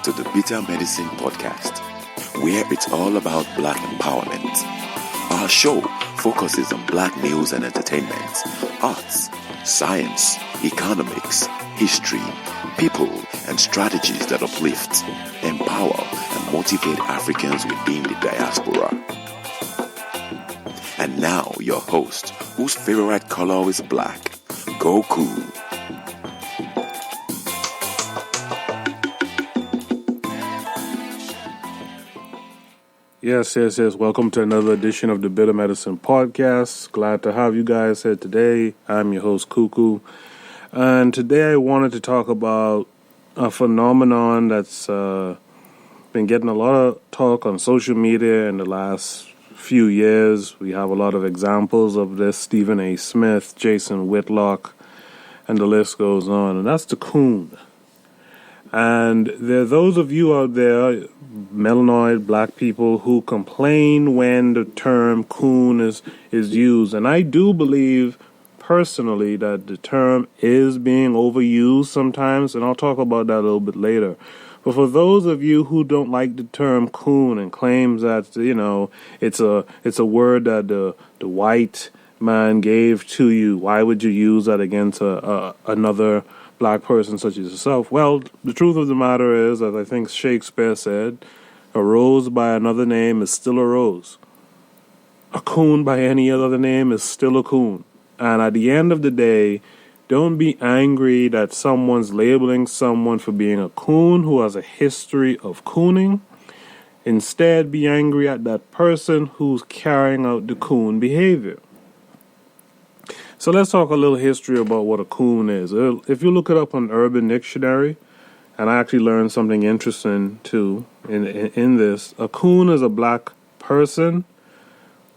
to the Bitter Medicine Podcast, where it's all about Black empowerment. Our show focuses on Black news and entertainment, arts, science, economics, history, people, and strategies that uplift, empower, and motivate Africans within the diaspora. And now, your host, whose favorite color is black, Coon. Yes. Welcome to another edition of the Bitter Medicine Podcast. Glad to have you guys here today. I'm your host, Cuckoo. And today I wanted to talk about a phenomenon that's been getting a lot of talk on social media in the last few years. We have a lot of examples of this: Stephen A. Smith, Jason Whitlock, and the list goes on. And that's the Coon. And there are those of you out there, melanoid black people, who complain when the term coon is used. And I do believe personally that the term is being overused sometimes, and I'll talk about that a little bit later. But for those of you who don't like the term coon and claims that, it's a word that the white man gave to you, why would you use that against another black person such as yourself? Well, the truth of the matter is, as I think Shakespeare said, a rose by another name is still a rose. A coon by any other name is still a coon. And at the end of the day, don't be angry that someone's labeling someone for being a coon who has a history of cooning. Instead, be angry at that person who's carrying out the coon behavior. So let's talk a little history about what a coon is. If you look it up on Urban Dictionary, and I actually learned something interesting too in this, a coon is a black person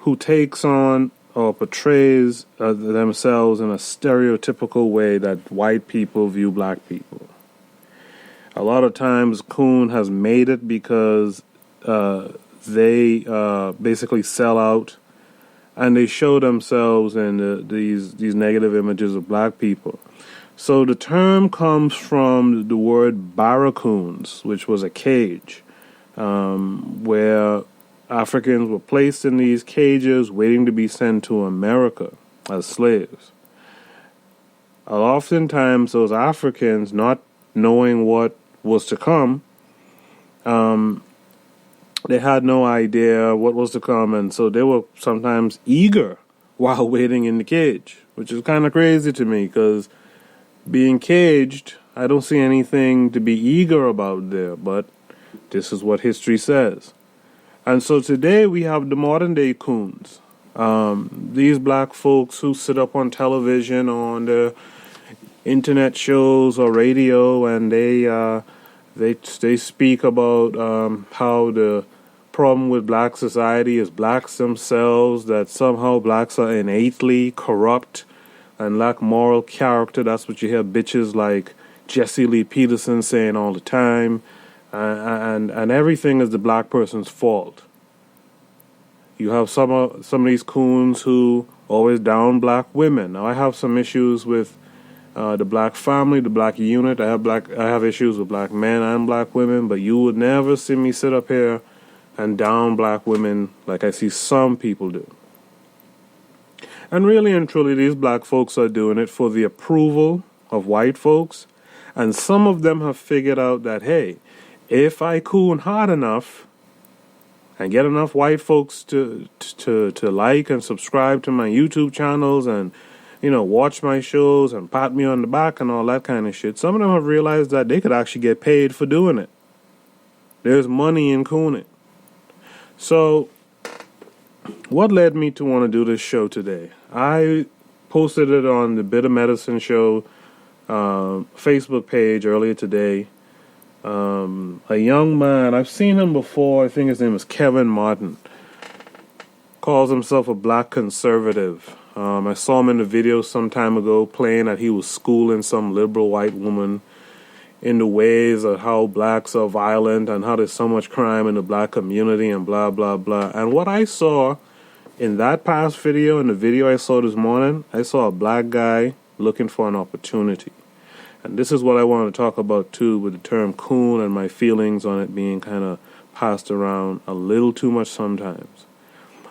who takes on or portrays themselves in a stereotypical way that white people view black people. A lot of times, coon has made it because they basically sell out. And they show themselves in these negative images of black people. So the term comes from the word barracoons, which was a cage, where Africans were placed in these cages waiting to be sent to America as slaves. Oftentimes, those Africans, not knowing what was to come, they had no idea what was to come, and so they were sometimes eager while waiting in the cage, which is kind of crazy to me, because being caged, I don't see anything to be eager about there, but this is what history says. And so today we have the modern-day coons, these black folks who sit up on television, on the internet shows or radio, and they speak about how the problem with black society is blacks themselves, that somehow blacks are innately corrupt and lack moral character. That's what you hear bitches like Jesse Lee Peterson saying all the time, and everything is the black person's fault. You have some of these coons who always down black women. Now I have some issues with the black family, the black unit. I have issues with black men and black women, but you would never see me sit up here and down black women like I see some people do. And really and truly, these black folks are doing it for the approval of white folks, and some of them have figured out that, hey, if I coon hard enough and get enough white folks to like and subscribe to my YouTube channels and watch my shows and pat me on the back and all that kind of shit, some of them have realized that they could actually get paid for doing it. There's money in cooning. So, what led me to want to do this show today? I posted it on the Bitter Medicine Show Facebook page earlier today. A young man, I've seen him before, I think his name is Kevin Martin, calls himself a black conservative. I saw him in a video some time ago playing that he was schooling some liberal white woman in the ways of how blacks are violent and how there's so much crime in the black community and blah, blah, blah. And what I saw in that past video and the video I saw this morning, I saw a black guy looking for an opportunity. And this is what I want to talk about too, with the term coon and my feelings on it being kind of passed around a little too much sometimes.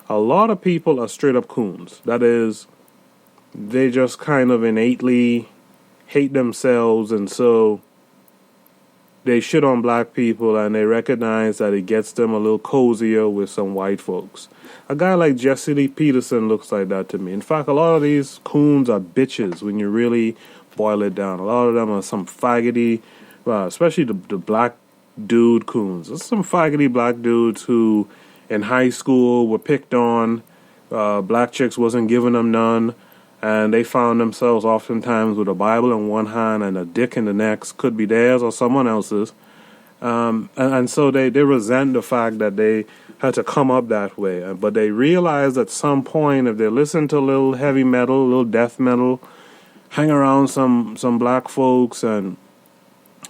A lot of people are straight up coons. That is, they just kind of innately hate themselves, and so they shit on black people, and they recognize that it gets them a little cozier with some white folks. A guy like Jesse Lee Peterson looks like that to me. In fact, a lot of these coons are bitches when you really boil it down. A lot of them are some faggoty, especially the black dude coons. There's some faggoty black dudes who in high school were picked on. Black chicks wasn't giving them none. And they found themselves oftentimes with a Bible in one hand and a dick in the next, could be theirs or someone else's. And so they resent the fact that they had to come up that way. But they realize at some point, if they listen to a little heavy metal, a little death metal, hang around some black folks and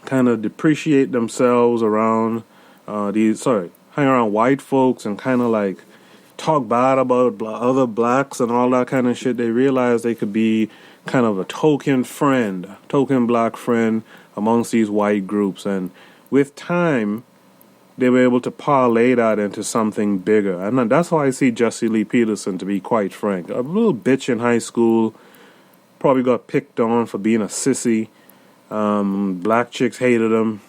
kind of depreciate themselves around hang around white folks and kind of like talk bad about other blacks and all that kind of shit, they realize they could be kind of a token black friend amongst these white groups. And with time, they were able to parlay that into something bigger. And that's how I see Jesse Lee Peterson, to be quite frank. A little bitch in high school, probably got picked on for being a sissy. Black chicks hated him,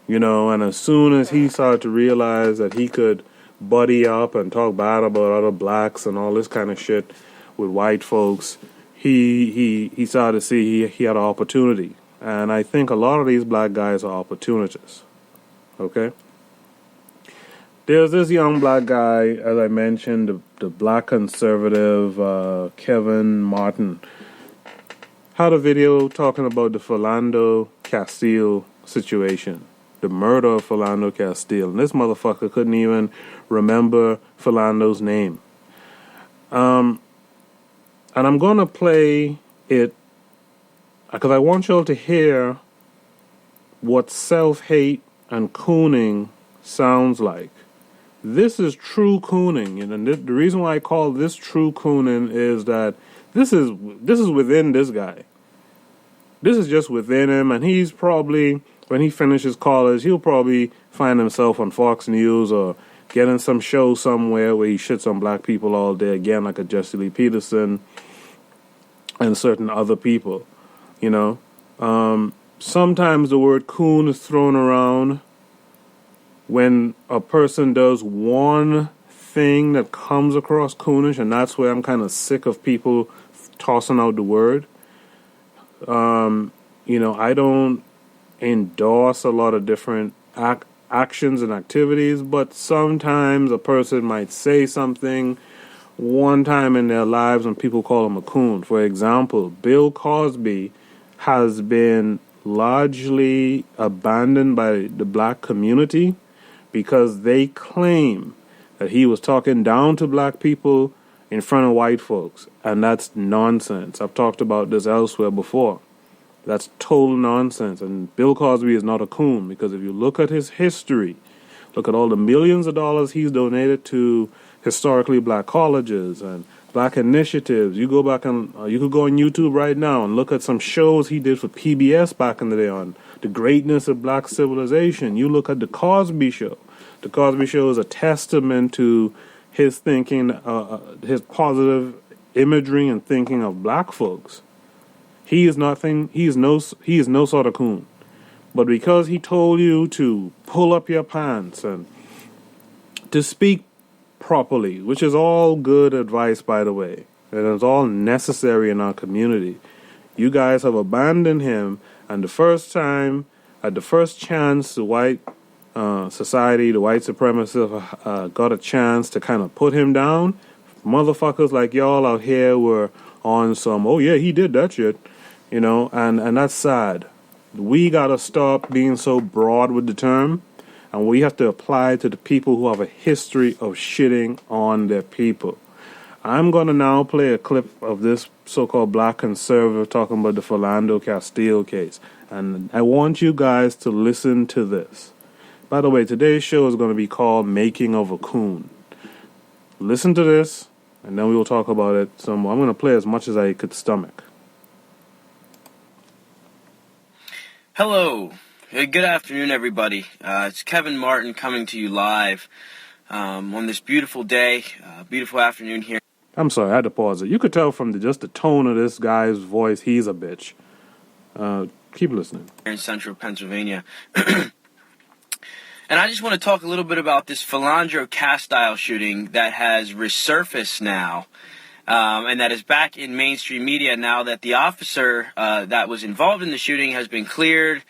and as soon as he started to realize that he could buddy up and talk bad about other blacks and all this kind of shit with white folks, he started to see he had an opportunity. And I think a lot of these black guys are opportunists. Okay? There's this young black guy, as I mentioned, the black conservative, Kevin Martin, had a video talking about the Philando Castile situation. The murder of Philando Castile. And this motherfucker couldn't even remember Philando's name. And I'm going to play it because I want y'all to hear what self-hate and cooning sounds like. This is true cooning. And the reason why I call this true cooning is that this is within this guy. This is just within him, and he's probably, when he finishes college, he'll probably find himself on Fox News or getting some show somewhere where he shits on black people all day, again, like a Jesse Lee Peterson and certain other people, Sometimes the word coon is thrown around when a person does one thing that comes across coonish, and that's where I'm kind of sick of people tossing out the word. I don't endorse a lot of different actions and activities, but sometimes a person might say something one time in their lives and people call them a coon. For example, Bill Cosby has been largely abandoned by the black community because they claim that he was talking down to black people in front of white folks, and that's nonsense. I've talked about this elsewhere before. That's total nonsense, and Bill Cosby is not a coon, because if you look at his history, look at all the millions of dollars he's donated to historically black colleges and black initiatives. You go back and you could go on YouTube right now and look at some shows he did for PBS back in the day on the greatness of black civilization. You look at The Cosby Show. The Cosby Show is a testament to his thinking, his positive imagery and thinking of black folks. He is no sort of coon. But because he told you to pull up your pants and to speak properly, which is all good advice, by the way, and it's all necessary in our community, you guys have abandoned him, and the first chance the white society, the white supremacists got a chance to kind of put him down, motherfuckers like y'all out here were on some, oh yeah, he did that shit, and that's sad. We gotta stop being so broad with the term, and we have to apply it to the people who have a history of shitting on their people. I'm gonna now play a clip of this so-called black conservative talking about the Philando Castile case, and I want you guys to listen to this. By the way, today's show is going to be called Making of a Coon. Listen to this, and then we will talk about it some more. I'm going to play as much as I could stomach. Hello. Good afternoon, everybody. It's Kevin Martin coming to you live on this beautiful day, beautiful afternoon here. I'm sorry, I had to pause it. You could tell from just the tone of this guy's voice, he's a bitch. Keep listening. Here in central Pennsylvania. And I just want to talk a little bit about this Philandro Castile shooting that has resurfaced now, and that is back in mainstream media now that the officer that was involved in the shooting has been cleared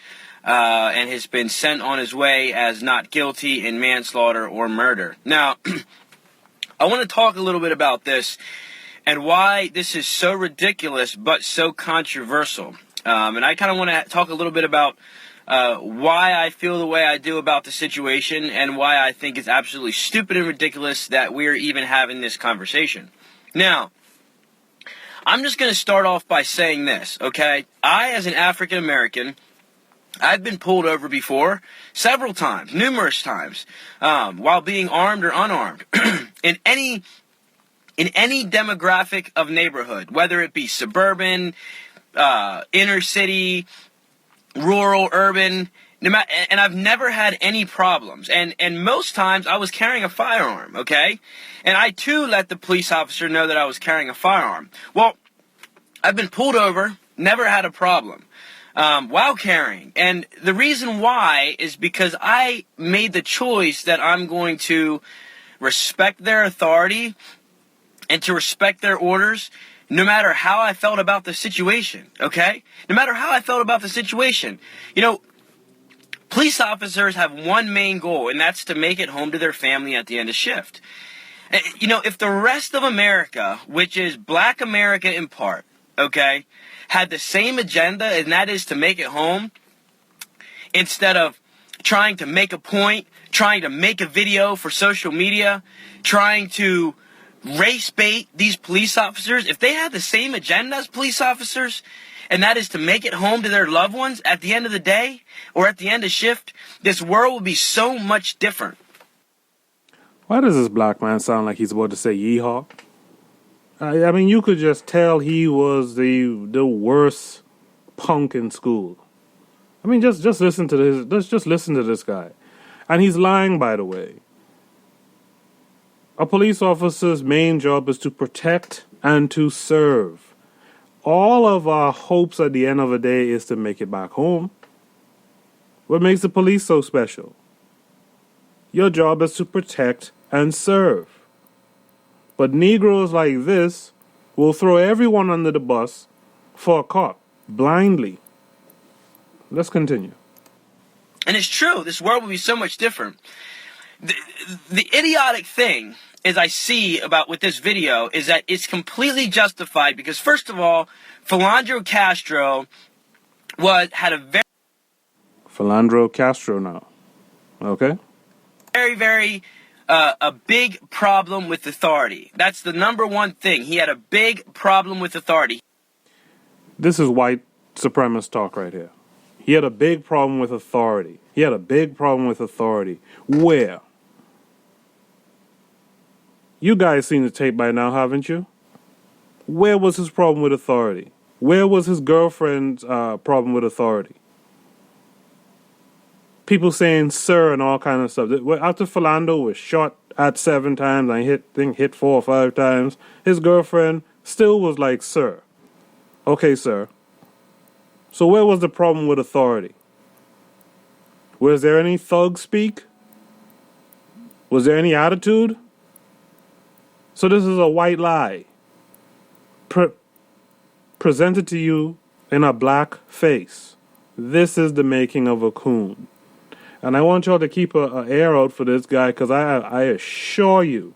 and has been sent on his way as not guilty in manslaughter or murder. Now, I want to talk a little bit about this and why this is so ridiculous but so controversial. And I kind of want to talk a little bit about why I feel the way I do about the situation and why I think it's absolutely stupid and ridiculous that we're even having this conversation. Now, I'm just going to start off by saying this, okay? I, as an African American, I've been pulled over before several times, numerous times, while being armed or unarmed in any demographic of neighborhood, whether it be suburban, inner city, rural, urban, and I've never had any problems. And most times I was carrying a firearm, okay? And I too let the police officer know that I was carrying a firearm. Well, I've been pulled over, never had a problem while carrying. And the reason why is because I made the choice that I'm going to respect their authority and to respect their orders, no matter how I felt about the situation, okay? No matter how I felt about the situation. You know, police officers have one main goal, and that's to make it home to their family at the end of shift. You know, if the rest of America, which is black America in part, okay, had the same agenda, and that is to make it home, instead of trying to make a point, trying to make a video for social media, trying to race bait these police officers, if they had the same agenda as police officers, and that is to make it home to their loved ones at the end of the day or at the end of shift, this world would be so much different. Why does this black man sound like he's about to say yeehaw? I mean, you could just tell he was the worst punk in school. I mean, just listen to this. Let's just listen to this guy. And he's lying, by the way. A police officer's main job is to protect and to serve. All of our hopes at the end of the day is to make it back home. What makes the police so special? Your job is to protect and serve. But Negroes like this will throw everyone under the bus for a cop, blindly. Let's continue. And it's true, this world would be so much different. The idiotic thing is I see about with this video is that it's completely justified because, first of all, Philandro Castro had a very... Philandro Castro now. Okay? Very a big problem with authority. That's the number one thing. He had a big problem with authority. This is white supremacist talk right here. He had a big problem with authority. He had a big problem with authority. Where? You guys seen the tape by now, haven't you? Where was his problem with authority? Where was his girlfriend's problem with authority? People saying sir and all kind of stuff. After Philandro was shot at 7 times and hit 4 or 5 times, his girlfriend still was like, sir. Okay, sir. So where was the problem with authority? Was there any thug speak? Was there any attitude? So this is a white lie. Presented to you in a black face. This is the making of a coon. And I want y'all to keep an ear out for this guy because I assure you,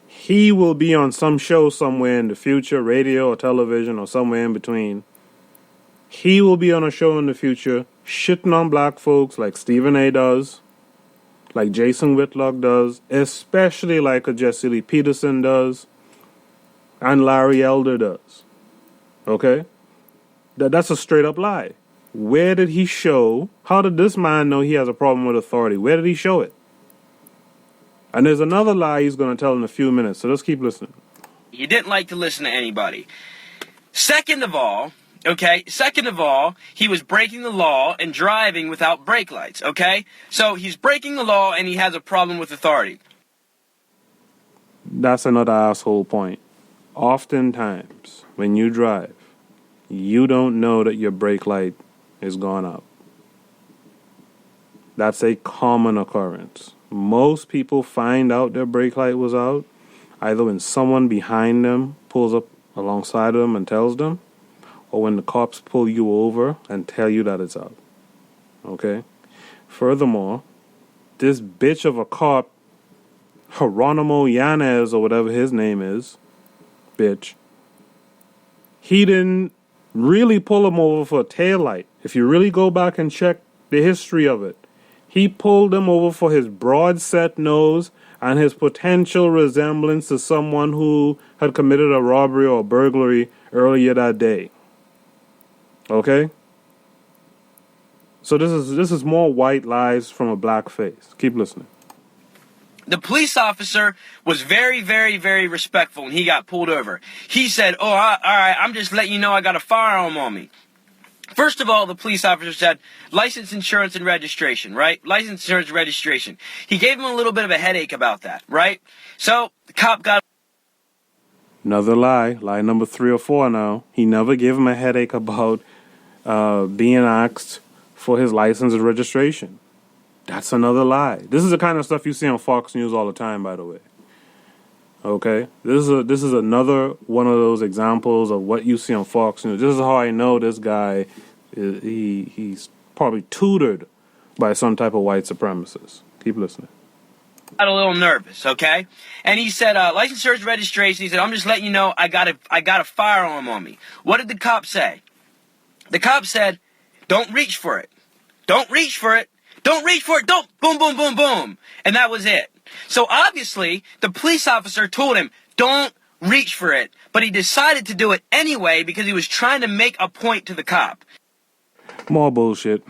he will be on some show somewhere in the future, radio or television or somewhere in between. He will be on a show in the future shitting on black folks like Stephen A. does, like Jason Whitlock does, especially like a Jesse Lee Peterson does, and Larry Elder does. Okay? That's a straight up lie. Where did he show? How did this man know he has a problem with authority? Where did he show it? And there's another lie he's going to tell in a few minutes, so let's keep listening. He didn't like to listen to anybody. Second of all, Okay? Second of all, he was breaking the law and driving without brake lights. Okay? So he's breaking the law and he has a problem with authority. That's another asshole point. Oftentimes, when you drive, you don't know that your brake light is gone out. That's a common occurrence. Most people find out their brake light was out either when someone behind them pulls up alongside them and tells them, or when the cops pull you over and tell you that it's out. Okay? Furthermore, this bitch of a cop, Geronimo Yanez or whatever his name is, bitch, he didn't really pull him over for a taillight. If you really go back and check the history of it, he pulled him over for his broad set nose and his potential resemblance to someone who had committed a robbery or a burglary earlier that day. Okay? So this is more white lies from a black face. Keep listening. The police officer was very, very, very respectful when he got pulled over. He said, all right, I'm just letting you know I got a firearm on me. First of all, the police officer said, license, insurance, and registration, right? License, insurance, and registration. He gave him a little bit of a headache about that, right? So the cop got... Another lie number 3 or 4 now. He never gave him a headache about being asked for his license and registration. That's another lie. This is the kind of stuff you see on Fox News all the time, by the way. Okay? This is another one of those examples of what you see on Fox News. This is how I know this guy, he's probably tutored by some type of white supremacist. Keep listening. Got a little nervous, okay? And he said, license, insurance, registration. He said, I'm just letting you know I got a firearm on me. What did the cop say? The cop said, don't reach for it. Don't reach for it. Don't reach for it. Don't. Boom, boom, boom, boom. And that was it. So obviously, the police officer told him, don't reach for it. But he decided to do it anyway because he was trying to make a point to the cop. More bullshit.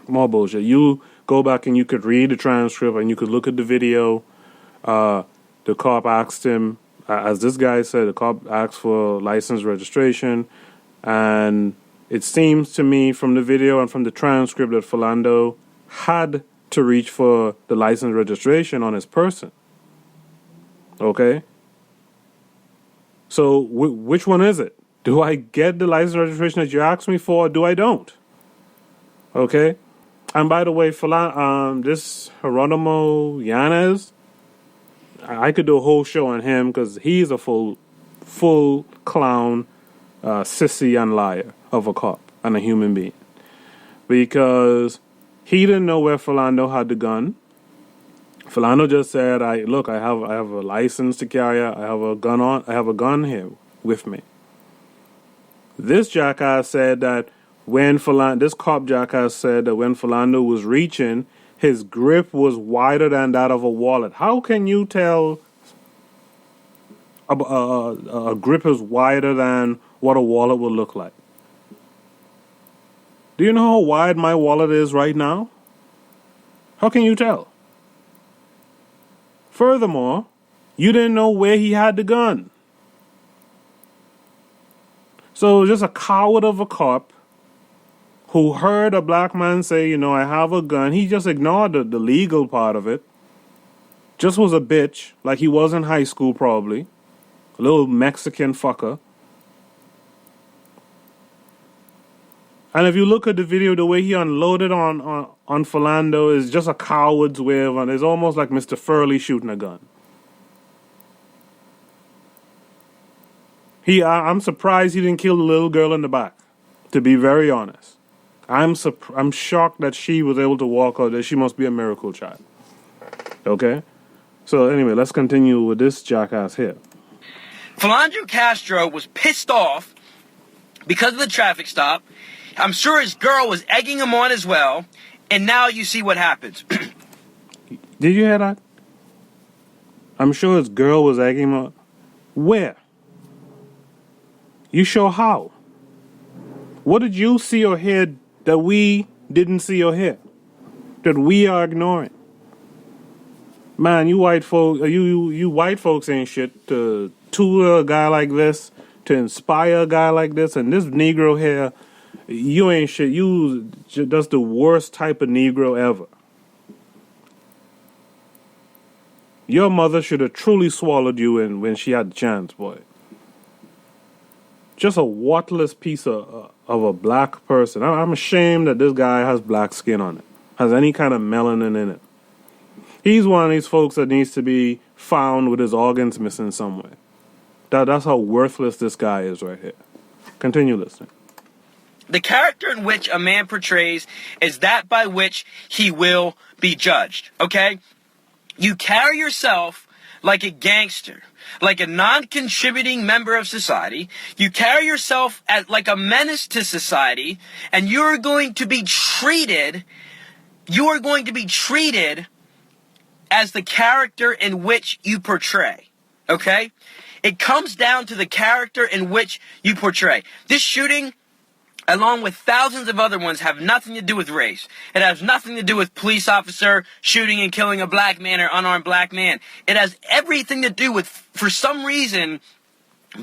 More bullshit. You go back and you could read the transcript and you could look at the video. The cop asked him, as this guy said, the cop asked for license registration. And it seems to me from the video and from the transcript that Philando had to reach for the license registration on his person. Okay? So which one is it? Do I get the license registration that you asked me for, or do I don't? Okay? And by the way, this Geronimo Yanez, I could do a whole show on him because he's a full clown, sissy and liar of a cop and a human being. Because he didn't know where Philando had the gun. Philando just said, I have a license to carry. I have a gun here with me. This jackass said that this cop jackass said that when Philando was reaching, his grip was wider than that of a wallet. How can you tell a grip is wider than what a wallet would look like? Do you know how wide my wallet is right now? How can you tell? Furthermore, you didn't know where he had the gun. So just a coward of a cop who heard a black man say, I have a gun. He just ignored the legal part of it. Just was a bitch, like he was in high school probably. A little Mexican fucker. And if you look at the video, the way he unloaded on Philando is just a coward's way of, and it's almost like Mr. Furley shooting a gun. I'm surprised he didn't kill the little girl in the back, to be very honest. I'm shocked that she was able to walk out. That she must be a miracle child. Okay? So anyway, let's continue with this jackass here. Philando Castro was pissed off because of the traffic stop. I'm sure his girl was egging him on as well. And now you see what happens. Did you hear that? I'm sure his girl was egging him on. Where? You sure how? What did you see or hear that we didn't see or hear? That we are ignoring? Man, you white folks ain't shit to a guy like this to inspire a guy like this. And this Negro here, you ain't shit. You just the worst type of Negro ever. Your mother should have truly swallowed you in when she had the chance, boy. Just a worthless piece of a black person. I'm ashamed that this guy has black skin on it, has any kind of melanin in it. He's one of these folks that needs to be found with his organs missing somewhere. That's how worthless this guy is right here. Continue listening. The character in which a man portrays is that by which he will be judged, okay? You carry yourself like a gangster, like a non-contributing member of society. You carry yourself as like a menace to society, and you're going to be treated as the character in which you portray, okay? It comes down to the character in which you portray. This shooting, along with thousands of other ones, have nothing to do with race. It has nothing to do with police officer shooting and killing a black man or unarmed black man. It has everything to do with, for some reason,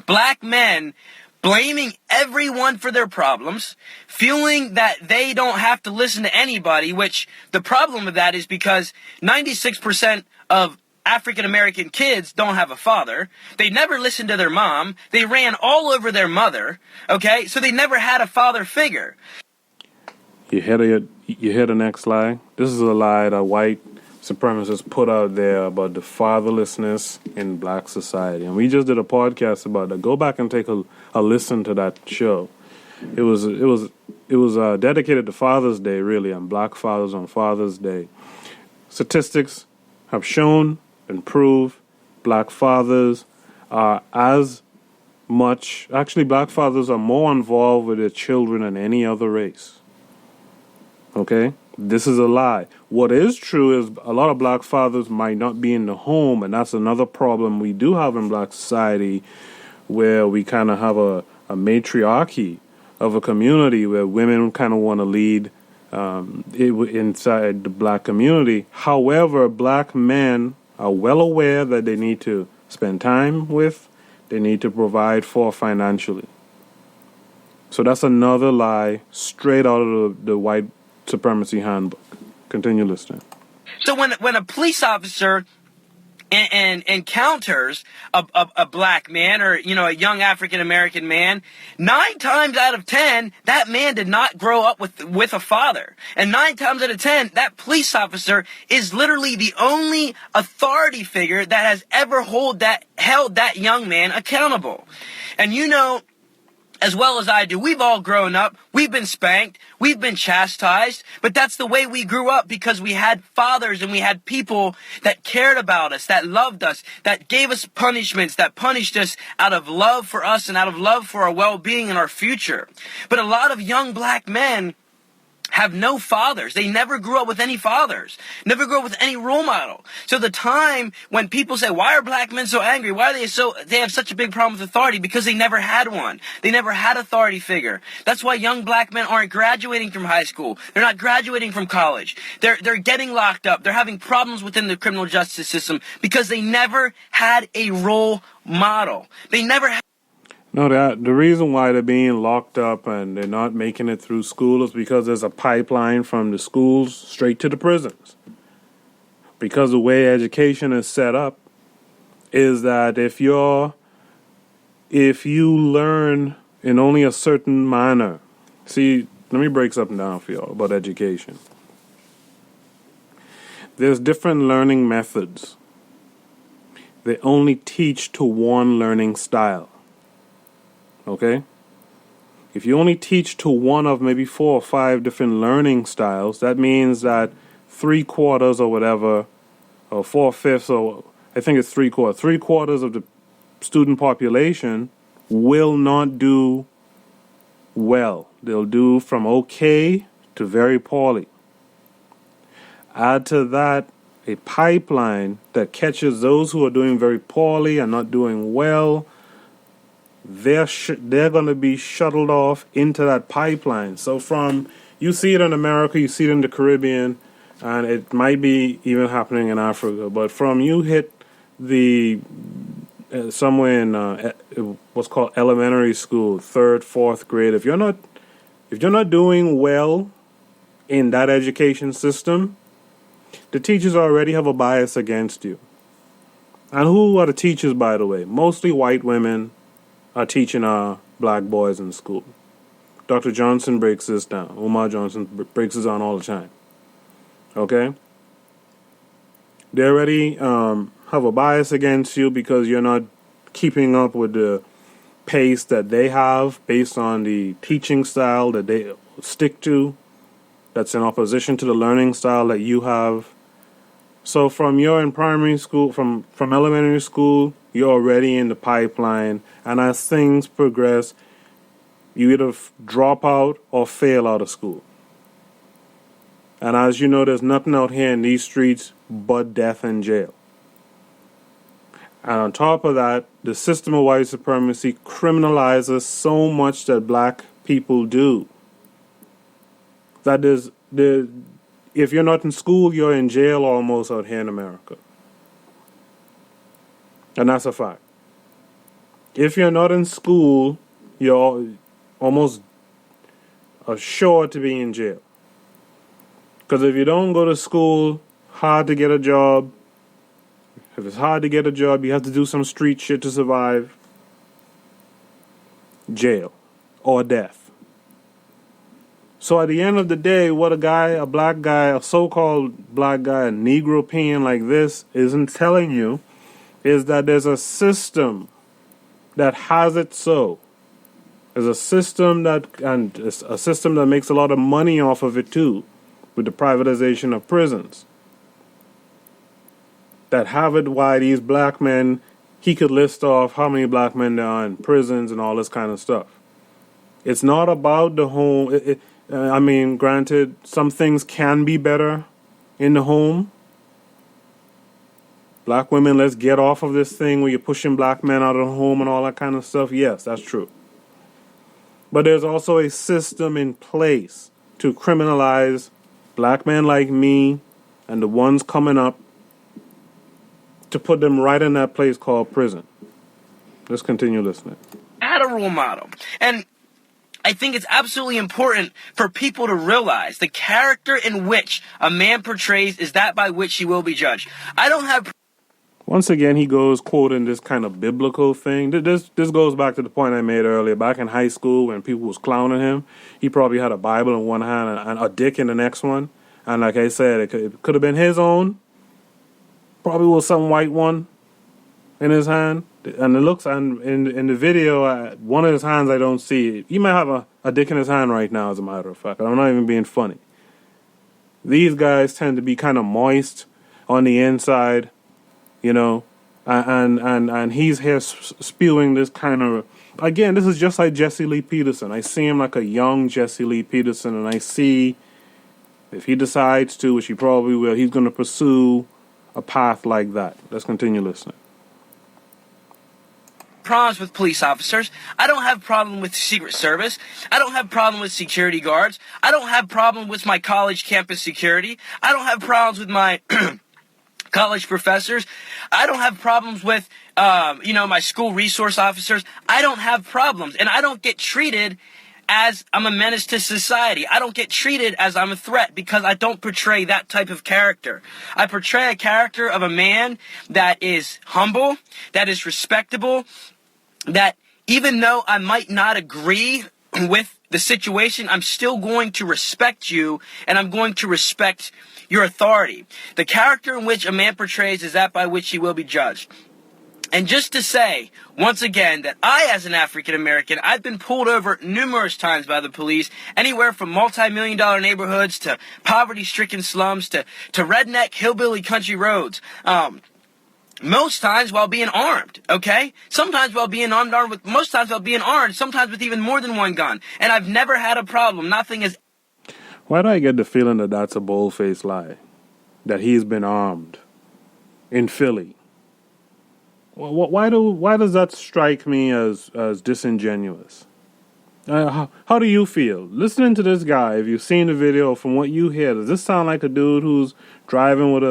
black men blaming everyone for their problems, feeling that they don't have to listen to anybody, which the problem with that is because 96% of African American kids don't have a father. They never listened to their mom. They ran all over their mother. Okay, so they never had a father figure. You hear the next lie? This is a lie that white supremacists put out there about the fatherlessness in black society, and we just did a podcast about that. Go back and take a listen to that show. It was dedicated to Father's Day, really, and black fathers on Father's Day. Statistics have shown and prove black fathers are black fathers are more involved with their children than any other race. Okay? This is a lie. What is true is a lot of black fathers might not be in the home, and that's another problem we do have in black society, where we kind of have a matriarchy of a community where women kind of want to lead inside the black community. However, black men are well aware that they need to spend time with, they need to provide for financially. So that's another lie straight out of the white supremacy handbook. Continue listening. So when a police officer and encounters a black man or, a young African American man, 9 times out of 10, that man did not grow up with a father. And 9 times out of 10, that police officer is literally the only authority figure that has ever held that young man accountable. And as well as I do, we've all grown up, we've been spanked, we've been chastised, but that's the way we grew up because we had fathers and we had people that cared about us, that loved us, that gave us punishments, that punished us out of love for us and out of love for our well-being and our future. But a lot of young black men have no fathers. They never grew up with any fathers, never grew up with any role model. So the time when people say, why are black men so angry? Why are they have such a big problem with authority? Because they never had one. They never had authority figure. That's why young black men aren't graduating from high school. They're not graduating from college. They're getting locked up. They're having problems within the criminal justice system because they never had a role model. They never had. No, the reason why they're being locked up and they're not making it through school is because there's a pipeline from the schools straight to the prisons. Because the way education is set up is that if you learn in only a certain manner. See, let me break something down for y'all about education. There's different learning methods. They only teach to one learning style. Okay? If you only teach to one of maybe 4 or 5 different learning styles, that means that 3/4 or whatever, or 4/5, or I think it's 3/4, 3/4 of the student population will not do well. They'll do from okay to very poorly. Add to that a pipeline that catches those who are doing very poorly and not doing well. They're going to be shuttled off into that pipeline. So you see it in America, you see it in the Caribbean, and it might be even happening in Africa. But from you hit the somewhere in what's called elementary school, third, fourth grade, if you're not doing well in that education system, the teachers already have a bias against you. And who are the teachers, by the way? Mostly white women are teaching our black boys in school. Dr. Johnson breaks this down. Umar Johnson breaks this down all the time. Okay? They already have a bias against you because you're not keeping up with the pace that they have based on the teaching style that they stick to, that's in opposition to the learning style that you have. So from you're in primary school, from elementary school, you're already in the pipeline, and as things progress, you either drop out or fail out of school. And as you know, there's nothing out here in these streets but death and jail. And on top of that, the system of white supremacy criminalizes so much that black people do. That if you're not in school, you're in jail almost out here in America. And that's a fact. If you're not in school, you're almost assured to be in jail. Because if you don't go to school, hard to get a job. If it's hard to get a job, you have to do some street shit to survive. Jail or death. So at the end of the day, what a black guy, a so-called black guy, a Negro peon like this isn't telling you is that there's a system that has it so. There's a system that makes a lot of money off of it too, with the privatization of prisons. That have it why these black men, he could list off how many black men there are in prisons and all this kind of stuff. It's not about the home. Granted, some things can be better in the home. Black women, let's get off of this thing where you're pushing black men out of the home and all that kind of stuff. Yes, that's true. But there's also a system in place to criminalize black men like me and the ones coming up, to put them right in that place called prison. Let's continue listening. At a role model. And I think it's absolutely important for people to realize the character in which a man portrays is that by which he will be judged. I don't have... Once again, he goes quoting this kind of biblical thing. This goes back to the point I made earlier. Back in high school when people was clowning him, he probably had a Bible in one hand and a dick in the next one. And like I said, it could have been his own. Probably was some white one in his hand. And it looks, and in the video, one of his hands I don't see. He might have a dick in his hand right now, as a matter of fact. I'm not even being funny. These guys tend to be kind of moist on the inside, you know, and he's here spewing this kind of, again, this is just like Jesse Lee Peterson. I see him like a young Jesse Lee Peterson, and I see if he decides to, which he probably will, he's going to pursue a path like that. Let's continue listening. Problems with police officers. I don't have problem with Secret Service. I don't have problem with security guards. I don't have problem with my college campus security. I don't have problems with my college professors. I don't have problems with, my school resource officers. I don't have problems, and I don't get treated as I'm a menace to society. I don't get treated as I'm a threat because I don't portray that type of character. I portray a character of a man that is humble, that is respectable, that even though I might not agree with the situation, I'm still going to respect you and I'm going to respect your authority. The character in which a man portrays is that by which he will be judged. And just to say, once again, that I, as an African American, I've been pulled over numerous times by the police, anywhere from multi-million-dollar neighborhoods to poverty-stricken slums to redneck hillbilly country roads. Most times while being armed, okay? Sometimes while being most times while being armed, sometimes with even more than one gun. And I've never had a problem. Nothing is... Why do I get the feeling that that's a bold-faced lie? That he's been armed in Philly? Why does that strike me as disingenuous? How do you feel listening to this guy? If you've seen the video, from what you hear, does this sound like a dude who's driving with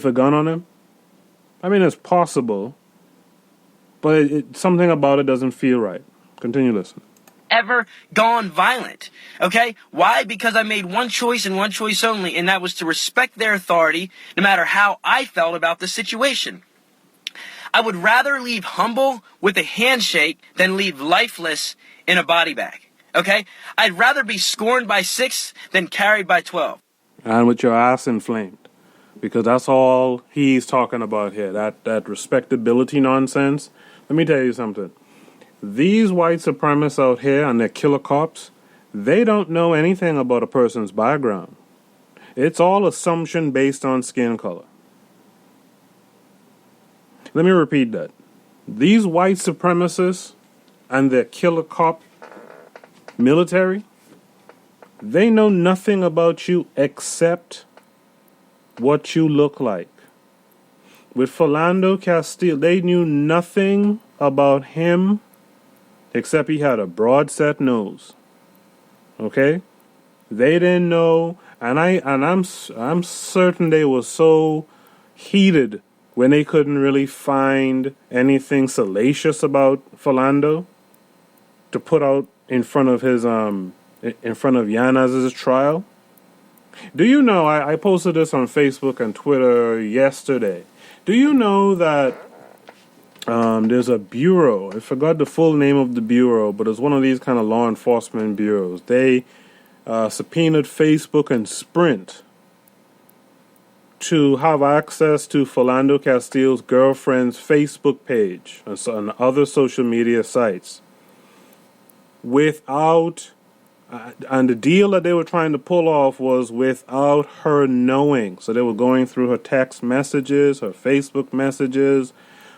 a gun on him? I mean, it's possible, But something about it doesn't feel right. Continue listening. Ever gone violent. Okay? Why? Because I made one choice and one choice only, and that was to respect their authority no matter how I felt about the situation. I would rather leave humble with a handshake than leave lifeless in a body bag. Okay? I'd rather be scorned by 6 than carried by 12. And with your ass inflamed. Because that's all he's talking about here. That respectability nonsense. Let me tell you something. These white supremacists out here and their killer cops, they don't know anything about a person's background. It's all assumption based on skin color. Let me repeat that. These white supremacists and their killer cop military, they know nothing about you except what you look like. With Philando Castile, they knew nothing about him except he had a broad set nose. Okay? They didn't know, and I'm certain they were so heated when they couldn't really find anything salacious about Philando to put out in front of his in front of Yanez's trial. Do you know, I posted this on Facebook and Twitter yesterday. Do you know that there's a bureau? I forgot the full name of the bureau, but it's one of these kind of law enforcement bureaus. They subpoenaed Facebook and Sprint to have access to Philando Castile's girlfriend's Facebook page and other social media sites without, and the deal that they were trying to pull off was without her knowing. So they were going through her text messages, her Facebook messages,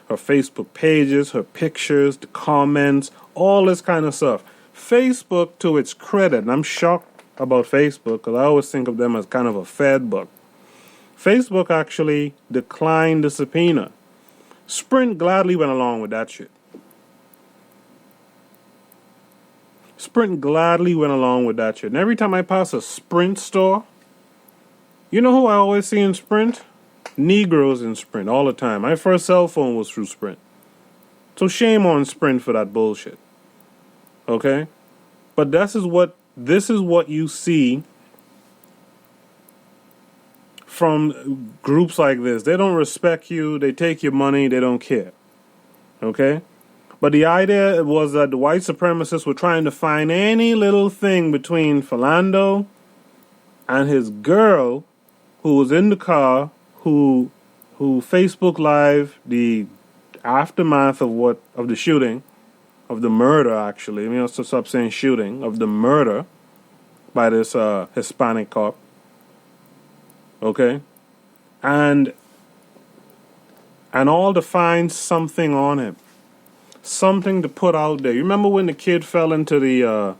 her Facebook pages, her pictures, the comments, all this kind of stuff. Facebook, to its credit, and I'm shocked about Facebook because I always think of them as kind of a fed book. Facebook actually declined the subpoena. Sprint gladly went along with that shit. Sprint gladly went along with that shit. And every time I pass a Sprint store, you know who I always see in Sprint? Negroes in Sprint all the time. My first cell phone was through Sprint. So shame on Sprint for that bullshit. Okay? But this is what you see from groups like this. They don't respect you, they take your money, they don't care. Okay? But the idea was that the white supremacists were trying to find any little thing between Philando and his girl who was in the car, who Facebook Live the aftermath of the shooting, of the murder actually. I mean, let's stop saying shooting, of the murder by this Hispanic cop. Okay? And all to find something on him. Something to put out there. You remember when the kid fell into the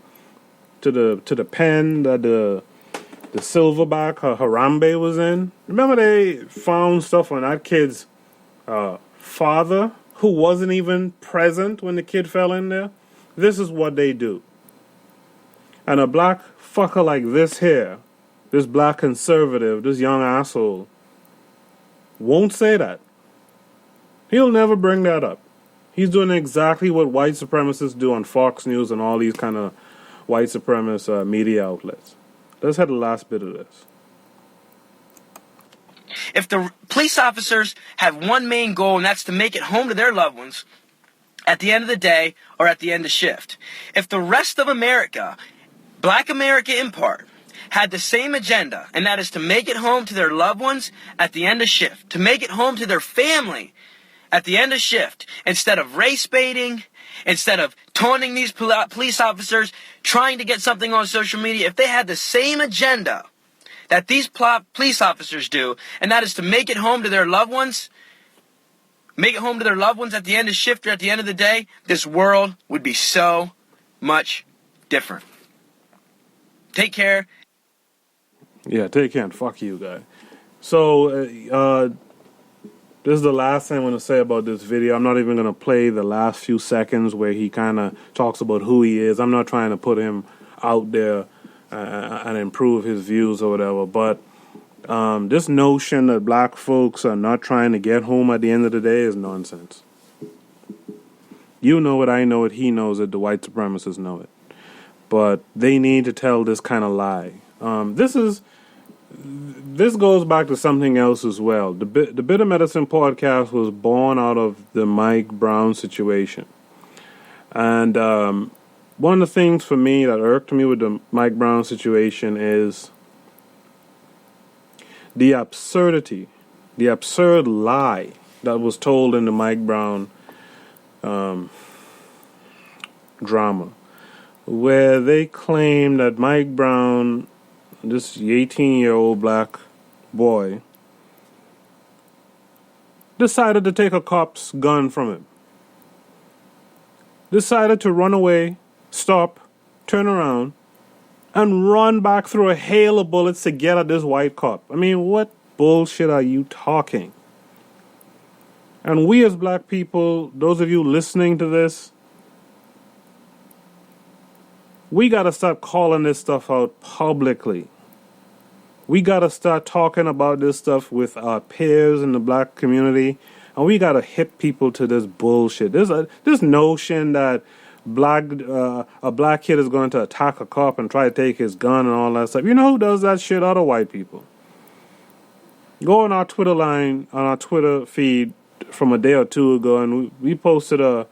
pen that the silverback Harambe was in? Remember they found stuff on that kid's father who wasn't even present when the kid fell in there? This is what they do. And a black fucker like this here, this black conservative, this young asshole, won't say that. He'll never bring that up. He's doing exactly what white supremacists do on Fox News and all these kind of white supremacist media outlets. Let's have the last bit of this. If the police officers have one main goal, and that's to make it home to their loved ones at the end of the day or at the end of shift. If the rest of America, Black America in part, had the same agenda, and that is to make it home to their loved ones at the end of shift, to make it home to their family at the end of shift, instead of race baiting, instead of taunting these police officers, trying to get something on social media, if they had the same agenda that these police officers do, and that is to make it home to their loved ones, make it home to their loved ones at the end of shift or at the end of the day, this world would be so much different. Take care. Yeah, take care and fuck you, guy. So, this is the last thing I'm going to say about this video. I'm not even going to play the last few seconds where he kind of talks about who he is. I'm not trying to put him out there and improve his views or whatever. But this notion that black folks are not trying to get home at the end of the day is nonsense. You know it, I know it, he knows it, the white supremacists know it. But they need to tell this kind of lie. This goes back to something else as well. The Bitter Medicine podcast was born out of the Mike Brown situation. And one of the things for me that irked me with the Mike Brown situation is the absurdity, the absurd lie that was told in the Mike Brown drama, where they claim that Mike Brown, this 18-year-old black boy, decided to take a cop's gun from him. Decided to run away, stop, turn around, and run back through a hail of bullets to get at this white cop. I mean, what bullshit are you talking? And we as black people, those of you listening to this, we got to start calling this stuff out publicly. We got to start talking about this stuff with our peers in the black community. And we got to hit people to this bullshit. This notion that a black kid is going to attack a cop and try to take his gun and all that stuff. You know who does that shit? Other white people. Go on our Twitter line, on our Twitter feed from a day or two ago, and we posted a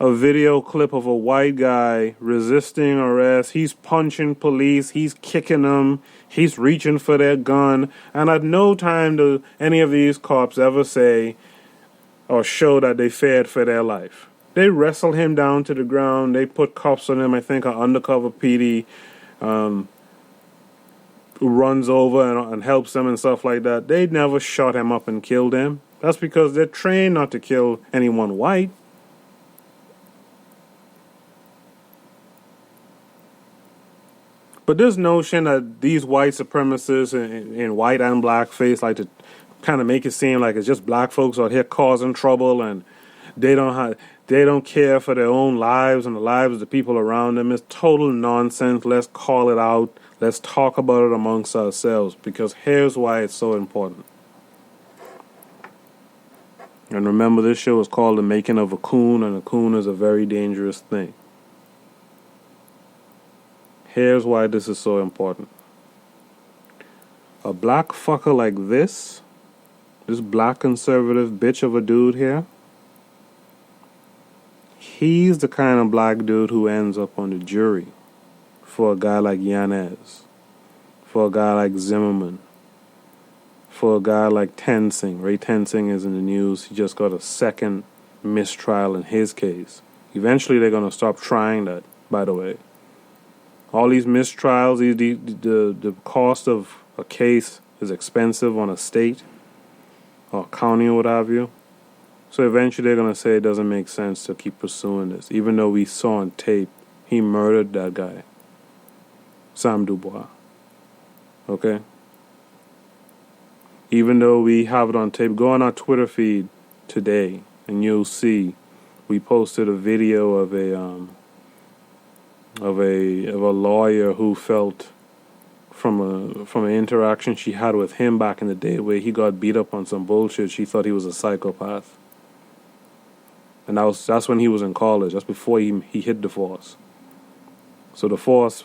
video clip of a white guy resisting arrest. He's punching police. He's kicking them. He's reaching for their gun. And at no time do any of these cops ever say or show that they feared for their life. They wrestle him down to the ground. They put cuffs on him. I think an undercover PD runs over and helps them and stuff like that. They never shot him up and killed him. That's because they're trained not to kill anyone white. But this notion that these white supremacists in white and black face like to kind of make it seem like it's just black folks out here causing trouble and they don't care for their own lives and the lives of the people around them is total nonsense. Let's call it out. Let's talk about it amongst ourselves, because here's why it's so important. And remember, this show is called The Making of a Coon, and a coon is a very dangerous thing. Here's why this is so important. A black fucker like this black conservative bitch of a dude here, he's the kind of black dude who ends up on the jury for a guy like Yanez, for a guy like Zimmerman, for a guy like Tensing. Ray Tensing is in the news. He just got a second mistrial in his case. Eventually they're going to stop trying that, by the way. All these mistrials, the cost of a case is expensive on a state or county or what have you. So eventually they're going to say it doesn't make sense to keep pursuing this, even though we saw on tape he murdered that guy, Sam Dubois. Okay? Even though we have it on tape, go on our Twitter feed today and you'll see we posted a video of a lawyer who felt from an interaction she had with him back in the day where he got beat up on some bullshit. She thought he was a psychopath. And that's when he was in college. That's before he hit the force. So the force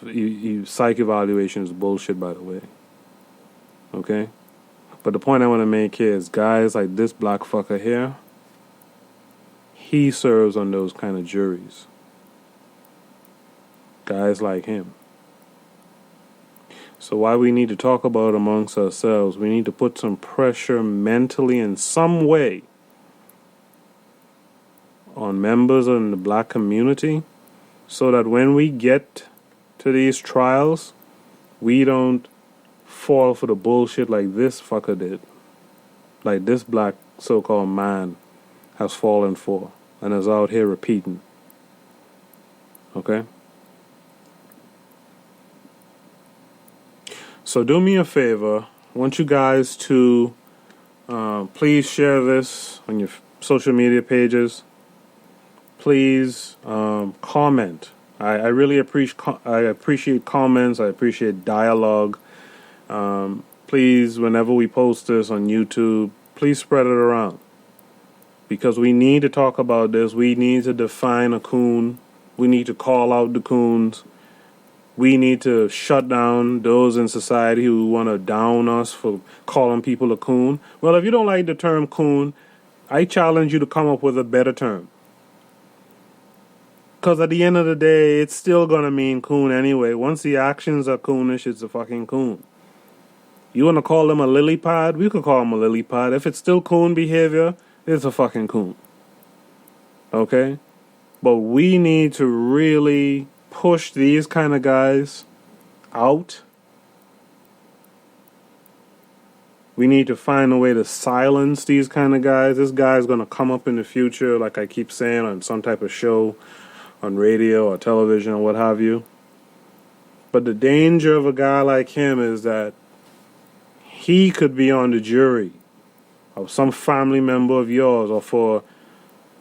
psych evaluation is bullshit, by the way. Okay? But the point I want to make here is guys like this black fucker here, he serves on those kind of juries. Guys like him. So why we need to talk about it amongst ourselves, we need to put some pressure mentally in some way on members in the black community so that when we get to these trials, we don't fall for the bullshit like this fucker did. Like this black so-called man has fallen for and is out here repeating. Okay? So do me a favor. I want you guys to please share this on your social media pages. Please comment. I really appreciate comments. I appreciate dialogue. Please, whenever we post this on YouTube, please spread it around. because we need to talk about this. We need to define a coon. We need to call out the coons. We need to shut down those in society who want to down us for calling people a coon. Well, if you don't like the term coon, I challenge you to come up with a better term. Because at the end of the day, it's still going to mean coon anyway. Once the actions are coonish, it's a fucking coon. You want to call them a lily pad? We could call them a lily pad. If it's still coon behavior, it's a fucking coon. Okay? But we need to really push these kind of guys out. We need to find a way to silence these kind of guys. This guy's going to come up in the future, like I keep saying, on some type of show, on radio or television or what have you. But the danger of a guy like him is that he could be on the jury of some family member of yours, or for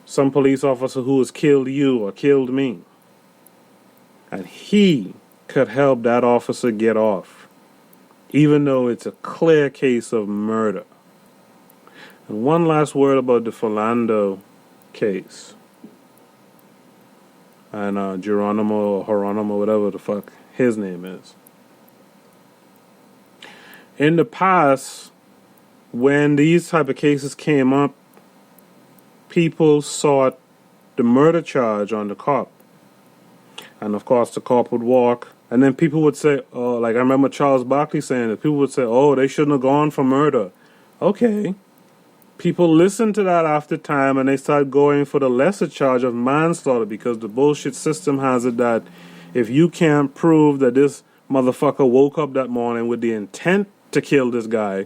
some police officer who has killed you or killed me. And he could help that officer get off, even though it's a clear case of murder. And one last word about the Philando case. And Geronimo or Hieronymo, whatever the fuck his name is. In the past, when these type of cases came up, people sought the murder charge on the cop. And of course, the cop would walk. And then people would say, oh, like I remember Charles Barkley saying that. People would say, oh, they shouldn't have gone for murder. Okay. People listened to that after time, and they started going for the lesser charge of manslaughter, because the bullshit system has it that if you can't prove that this motherfucker woke up that morning with the intent to kill this guy,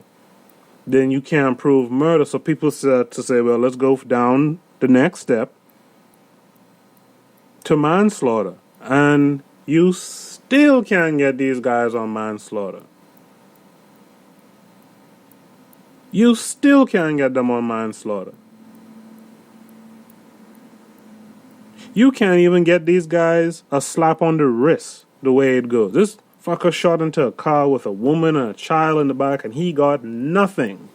then you can't prove murder. So people said to say, well, let's go down the next step to manslaughter. And you still can't get these guys on manslaughter. You still can't get them on manslaughter. You can't even get these guys a slap on the wrist the way it goes. This fucker shot into a car with a woman and a child in the back, and he got nothing.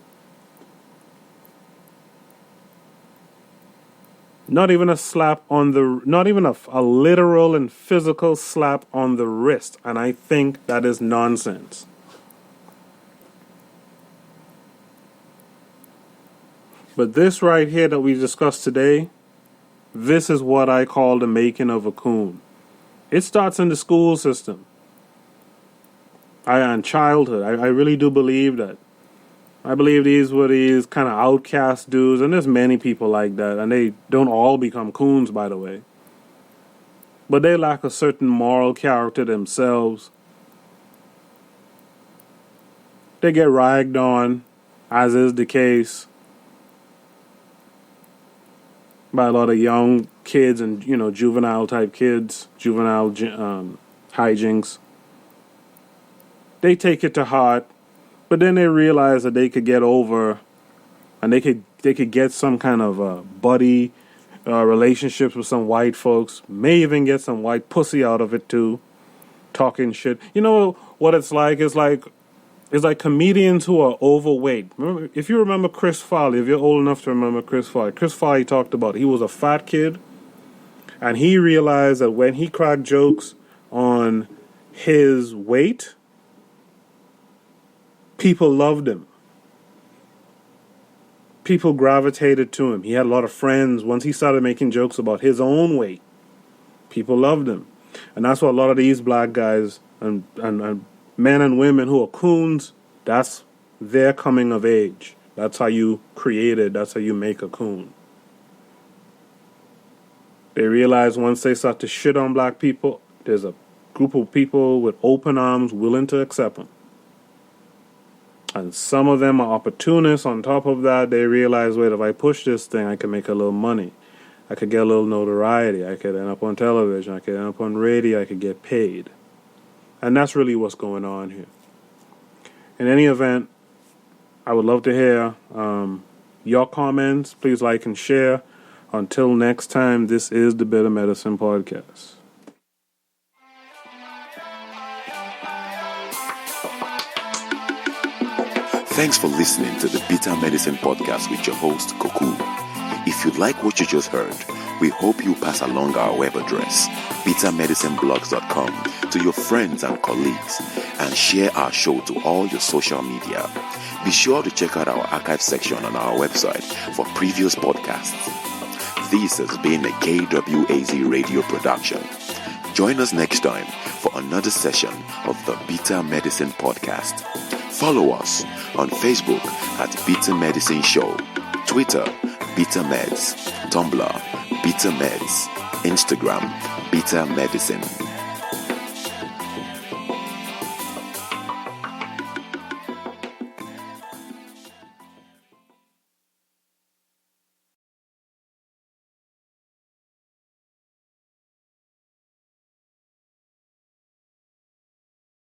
Not even a slap on the, not even a literal and physical slap on the wrist. And I think that is nonsense. But this right here that we discussed today, this is what I call the making of a coon. It starts in the school system. And childhood. I really do believe that. I believe these were these kind of outcast dudes, and there's many people like that, and they don't all become coons, by the way. But they lack a certain moral character themselves. They get ragged on, as is the case, by a lot of young kids and, you know, juvenile type kids, juvenile hijinks. They take it to heart, but then they realize that they could get over, and they could get some kind of buddy relationships with some white folks. May even get some white pussy out of it too, talking shit. You know what it's like? It's like comedians who are overweight. Remember, if you remember Chris Farley, if you're old enough to remember Chris Farley talked about, he was a fat kid, and he realized that when he cracked jokes on his weight, people loved him. People gravitated to him. He had a lot of friends. Once he started making jokes about his own weight, people loved him. And that's what a lot of these black guys and men and women who are coons, that's their coming of age. That's how you create it. That's how you make a coon. They realize once they start to shit on black people, there's a group of people with open arms willing to accept them. And some of them are opportunists. On top of that, they realize, wait, if I push this thing, I can make a little money. I could get a little notoriety. I could end up on television. I could end up on radio. I could get paid. And that's really what's going on here. In any event, I would love to hear your comments. Please like and share. Until next time, this is the Bitter Medicine Podcast. Thanks for listening to the Bitter Medicine Podcast with your host, Coon. If you like what you just heard, we hope you pass along our web address, bitamedicineblogs.com, to your friends and colleagues, and share our show to all your social media. Be sure to check out our archive section on our website for previous podcasts. This has been a KWAZ radio production. Join us next time for another session of the Beta Medicine Podcast. Follow us on Facebook at Beta Medicine Show, Twitter, Beta Meds, Tumblr, Beta Meds, Instagram, Beta Medicine.